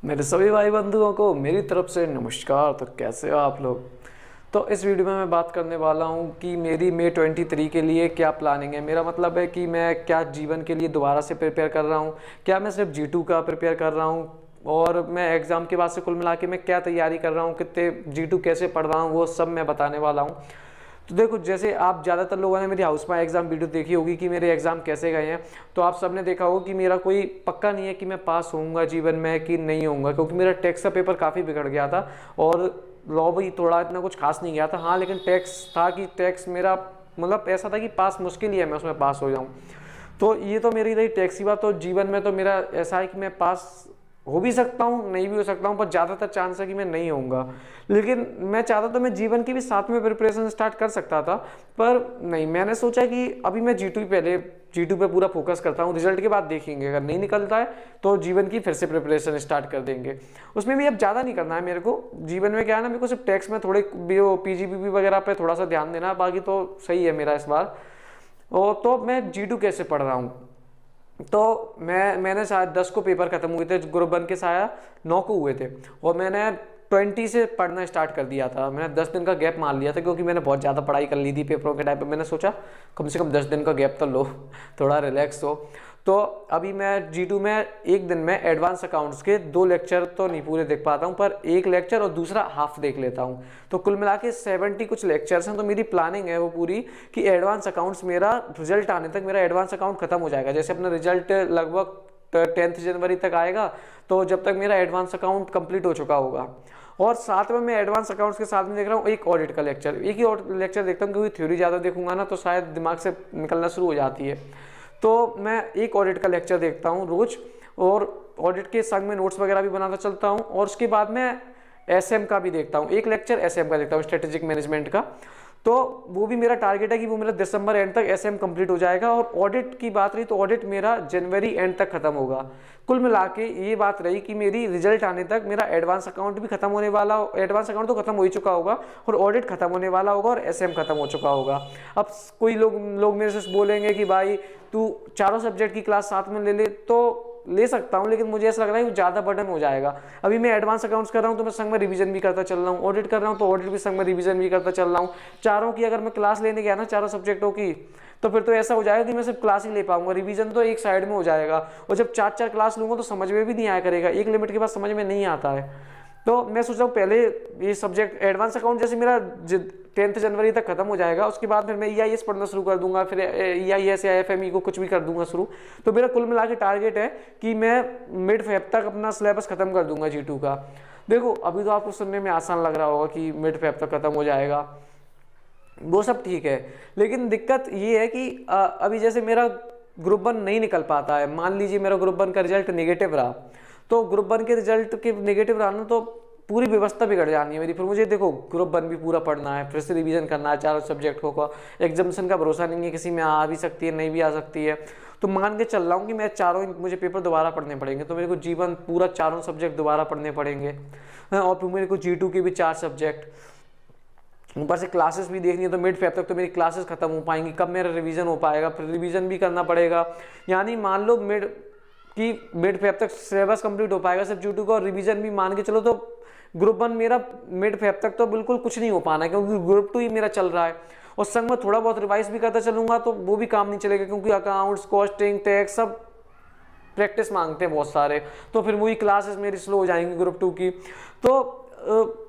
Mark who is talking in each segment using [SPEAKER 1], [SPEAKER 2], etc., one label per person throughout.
[SPEAKER 1] मेरे सभी भाई बंधुओं को मेरी तरफ से नमस्कार। तो कैसे हो आप लोग। तो इस वीडियो में मैं बात करने वाला हूं कि मेरी मई 23 के लिए क्या प्लानिंग है। मेरा मतलब है कि मैं क्या जीवन के लिए दोबारा से प्रिपेयर कर रहा हूं, क्या मैं सिर्फ G2 का प्रिपेयर कर रहा हूं, और मैं एग्ज़ाम के बाद से कुल मिला के मैं क्या तैयारी कर रहा हूं, कितने G2 कैसे पढ़ रहा हूं, वो सब मैं बताने वाला हूं। तो देखो, जैसे आप ज़्यादातर लोगों ने मेरी हाउस में एग्ज़ाम वीडियो देखी होगी कि मेरे एग्ज़ाम कैसे गए हैं। तो आप सबने देखा होगा कि मेरा कोई पक्का नहीं है कि मैं पास होऊंगा जीवन में कि नहीं होऊंगा, क्योंकि मेरा टैक्स का पेपर काफ़ी बिगड़ गया था और लॉ भी थोड़ा इतना कुछ खास नहीं गया था। हाँ, लेकिन टैक्स था कि टैक्स मेरा मतलब ऐसा था कि पास मुश्किल ही है मैं उसमें पास हो जाऊँ। तो ये तो मेरी रही टैक्स की बात। तो जीवन में तो मेरा ऐसा है कि मैं पास हो भी सकता हूँ, नहीं भी हो सकता हूँ, पर ज़्यादातर चांस है कि मैं नहीं होऊंगा। लेकिन मैं चाहता तो मैं जीवन की भी साथ में प्रिपरेशन स्टार्ट कर सकता था, पर नहीं, मैंने सोचा कि अभी मैं G2 पे पूरा फोकस करता हूँ। रिजल्ट के बाद देखेंगे, अगर नहीं निकलता है तो जीवन की फिर से प्रिपरेशन स्टार्ट कर देंगे। उसमें भी अब ज़्यादा नहीं करना है मेरे को। जीवन में क्या है ना, मेरे को सिर्फ टैक्स में थोड़े PGBB वगैरह पे थोड़ा सा ध्यान देना है, बाकी तो सही है मेरा इस बार। और तो मैं G2 कैसे पढ़ रहा हूँ, तो मैंने शायद 10 को पेपर खत्म हुए थे, ग्रुप 1 के शायद 9 को हुए थे, और मैंने 20 से पढ़ना स्टार्ट कर दिया था। मैंने 10 दिन का गैप मान लिया था, क्योंकि मैंने बहुत ज़्यादा पढ़ाई कर ली थी पेपरों के टाइम पे। मैंने सोचा कम से कम 10 दिन का गैप तो लो, थोड़ा रिलैक्स हो। तो अभी मैं G2 में एक दिन में एडवांस अकाउंट्स के 2 लेक्चर तो नहीं पूरे देख पाता हूँ, पर एक लेक्चर और दूसरा हाफ देख लेता हूँ। तो कुल मिला के 70 कुछ लेक्चर्स हैं। तो मेरी प्लानिंग है वो पूरी कि एडवांस अकाउंट्स मेरा रिजल्ट आने तक मेरा एडवांस अकाउंट खत्म हो जाएगा। जैसे अपना रिजल्ट लगभग 10 जनवरी तक आएगा, तो जब तक मेरा एडवांस अकाउंट कंप्लीट हो चुका होगा। और साथ में मैं एडवांस अकाउंट्स के साथ में देख रहा हूँ एक ऑडिट का लेक्चर। एक ही और लेक्चर देखता हूँ, क्योंकि थ्योरी ज़्यादा देखूंगा ना तो शायद दिमाग से निकलना शुरू हो जाती है। तो मैं एक ऑडिट का लेक्चर देखता हूँ रोज, और ऑडिट के संग में नोट्स वगैरह भी बनाता चलता हूँ। और उसके बाद मैं SM का भी देखता हूँ, एक लेक्चर SM का देखता हूँ, स्ट्रेटेजिक मैनेजमेंट का। तो वो भी मेरा टारगेट है कि वो मेरा दिसंबर एंड तक SM कंप्लीट हो जाएगा। और ऑडिट की बात रही तो ऑडिट मेरा जनवरी एंड तक खत्म होगा। कुल मिला के ये बात रही कि मेरी रिजल्ट आने तक मेरा एडवांस अकाउंट भी खत्म होने वाला, एडवांस अकाउंट तो खत्म हो ही चुका होगा, और ऑडिट खत्म होने वाला होगा, और SM खत्म हो चुका होगा। अब कोई लोग मेरे से बोलेंगे कि भाई तू चारों सब्जेक्ट की क्लास साथ में ले ले, तो ले सकता हूँ, लेकिन मुझे ऐसा लग रहा है कि ज़्यादा बर्डन हो जाएगा। अभी मैं एडवांस अकाउंट्स कर रहा हूँ तो मैं संग में रिवीजन भी करता चल रहा हूँ, ऑडिट कर रहा हूँ तो ऑडिट भी संग में रिवीजन भी करता चल रहा हूँ। चारों की अगर मैं क्लास लेने गया ना, चारों सब्जेक्टों की, तो फिर तो ऐसा हो जाएगा कि मैं सिर्फ क्लास ही ले पाऊंगा, रिवीजन तो एक साइड में हो जाएगा। और जब 4 क्लास लूंगा तो समझ में भी नहीं आया करेगा, एक लिमिट के बाद समझ में नहीं आता है। तो मैं सोच रहा हूँ पहले ये सब्जेक्ट एडवांस अकाउंट जैसे मेरा 10 जनवरी तक खत्म हो जाएगा, उसके बाद फिर मैं EIS पढ़ना शुरू कर दूंगा, फिर EIS या FME को कुछ भी कर दूंगा शुरू। तो मेरा कुल मिला के टारगेट है कि मैं मिड फेब तक अपना सिलेबस खत्म कर दूंगा G2 का। देखो, अभी तो आपको सुनने में आसान लग रहा होगा कि मिड फेब तक खत्म हो जाएगा, वो सब ठीक है, लेकिन दिक्कत ये है कि अभी जैसे मेरा ग्रुप 1 नहीं निकल पाता है। मान लीजिए मेरा ग्रुप 1 का रिजल्ट नेगेटिव रहा, तो ग्रुप 1 के रिजल्ट के नेगेटिव रहा ना, तो पूरी व्यवस्था बिगड़ जानी है मेरी। फिर मुझे देखो ग्रुप 1 भी पूरा पढ़ना है, फिर से रिवीजन करना है चारों सब्जेक्टों का। एग्जामिनेशन का भरोसा नहीं है, किसी में आ भी सकती है, नहीं भी आ सकती है। तो मान के चल रहा हूँ कि मैं चारों मुझे पेपर दोबारा पढ़ने पड़ेंगे, तो मेरे को जीवन पूरा चारों सब्जेक्ट दोबारा पढ़ने पड़ेंगे। और फिर मेरे को G2 के भी 4 सब्जेक्ट, ऊपर से क्लासेस भी देखनी है। तो मिड फेब तक तो मेरी क्लासेस खत्म हो पाएंगी, कब मेरा रिवीजन हो पाएगा, फिर रिवीजन भी करना पड़ेगा। यानी मान लो मिड फेब तक सिलेबस कंप्लीट हो पाएगा सिर्फ G2 का, और रिवीजन भी मान के चलो तो ग्रुप 1 मेरा मिड फेब तक तो बिल्कुल कुछ नहीं हो पाना है, क्योंकि ग्रुप 2 ही मेरा चल रहा है। और संग में थोड़ा बहुत रिवाइज भी करता चलूंगा तो वो भी काम नहीं चलेगा, क्योंकि अकाउंट्स, कॉस्टिंग, टैक्स सब प्रैक्टिस मांगते हैं बहुत सारे। तो फिर वही क्लासेस मेरी स्लो हो जाएंगी ग्रुप 2 की। तो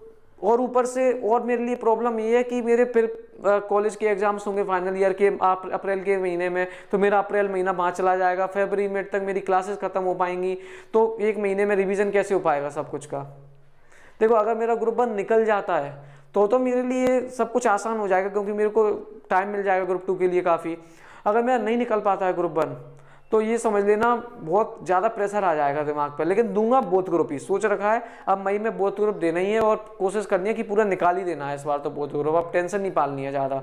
[SPEAKER 1] और ऊपर से और मेरे लिए प्रॉब्लम ये है कि मेरे फिर कॉलेज के एग्जाम्स होंगे फाइनल ईयर के अप्रैल के महीने में, तो मेरा अप्रैल महीना वहाँ चला जाएगा। फरवरी मिड तक मेरी क्लासेस खत्म हो पाएंगी, तो एक महीने में रिवीजन कैसे हो पाएगा सब कुछ का। देखो, अगर मेरा ग्रुप 1 निकल जाता है तो मेरे लिए सब कुछ आसान हो जाएगा, क्योंकि मेरे को टाइम मिल जाएगा ग्रुप 2 के लिए काफ़ी। अगर मेरा नहीं निकल पाता है ग्रुप 1, तो ये समझ लेना बहुत ज़्यादा प्रेशर आ जाएगा दिमाग पर। लेकिन दूंगा बोथ ग्रुप ही, सोच रखा है अब मई में बोथ ग्रुप देना ही है, और कोशिश करनी है कि पूरा निकाल ही देना है इस बार तो बोथ ग्रुप। अब टेंशन नहीं पालनी है ज़्यादा।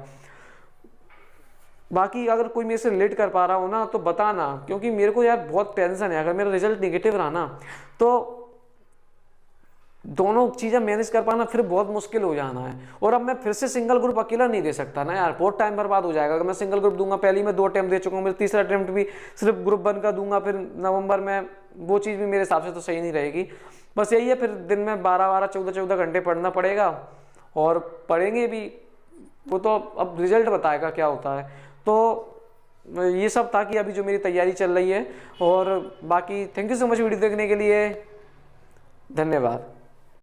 [SPEAKER 1] बाकी अगर कोई मेरे से रिलेट कर पा रहा हो ना तो बताना, क्योंकि मेरे को यार बहुत टेंशन है। अगर मेरा रिजल्ट निगेटिव रहा ना, तो दोनों चीज़ें मैनेज कर पाना फिर बहुत मुश्किल हो जाना है। और अब मैं फिर से सिंगल ग्रुप अकेला नहीं दे सकता ना यार, बहुत टाइम बर्बाद हो जाएगा। अगर मैं सिंगल ग्रुप दूंगा, पहले ही मैं 2 अटेम्प्ट दे चुका हूँ, मेरे तीसरा अटेम्प्ट भी सिर्फ ग्रुप 1 का दूंगा, फिर नवंबर में वो चीज़ भी मेरे हिसाब से तो सही नहीं रहेगी। बस यही है, फिर दिन में 12-12 14-14 घंटे पढ़ना पड़ेगा, और पढ़ेंगे भी, वो तो अब रिजल्ट बताएगा क्या होता है। तो ये सब था कि अभी जो मेरी तैयारी चल रही है। और बाकी thank you so much video देखने के लिए, धन्यवाद।